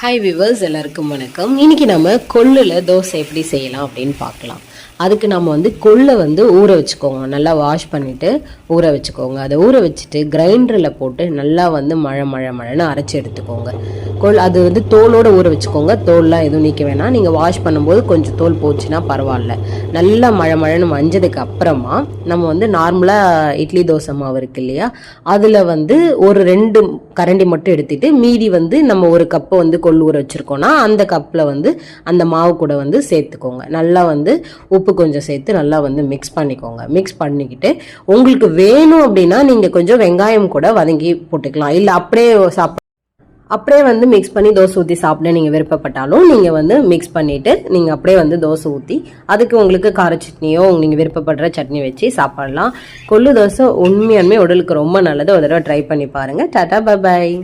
Hi viewers, எல்லாருக்கும் வணக்கம். இன்னைக்கு நம்ம கொள்ளுல தோசை எப்படி செய்யலாம் அப்படின்னு பார்க்கலாம். அதுக்கு நம்ம கொள்ளை ஊற வச்சுக்கோங்க. நல்லா வாஷ் பண்ணிவிட்டு ஊற வச்சுக்கோங்க. அதை ஊற வச்சுட்டு கிரைண்டரில் போட்டு நல்லா மழைன்னு அரைச்சி எடுத்துக்கோங்க. அது தோலோடு ஊற வச்சுக்கோங்க. தோல்லாம் எதுவும் நீக்க வேணாம். நீங்கள் வாஷ் பண்ணும்போது கொஞ்சம் தோல் போச்சுன்னா பரவாயில்ல. நல்லா மழைன்னு மஞ்சதுக்கு அப்புறமா நம்ம நார்மலாக இட்லி தோசை மாவு இருக்கு இல்லையா, அதில் ஒரு 2 கரண்டி மட்டும் எடுத்துட்டு மீதி நம்ம ஒரு கப்பு கொள்ளு ஊற வச்சுருக்கோன்னா அந்த கப்பில் அந்த மாவு கூட சேர்த்துக்கோங்க. நல்லா உப்பு கொஞ்சம் சேர்த்து நல்லா மிக்ஸ் பண்ணிக்கோங்க. மிக்ஸ் பண்ணிக்கிட்டு உங்களுக்கு வேணும் அப்படின்னா நீங்கள் கொஞ்சம் வெங்காயம் கூட வதங்கி போட்டுக்கலாம். இல்லை அப்படியே மிக்ஸ் பண்ணி தோசை ஊற்றி சாப்பிட நீங்கள் விருப்பப்பட்டாலும் நீங்கள் மிக்ஸ் பண்ணிவிட்டு நீங்கள் அப்படியே தோசை ஊற்றி அதுக்கு உங்களுக்கு கார சட்னியோ நீங்கள் விருப்பப்படுற சட்னி வச்சு சாப்பிடலாம். கொள்ளு தோசை உண்மையாலுமே உடலுக்கு ரொம்ப நல்லது. ஒரு தடவை ட்ரை பண்ணி பாருங்கள். Tata, bye bye.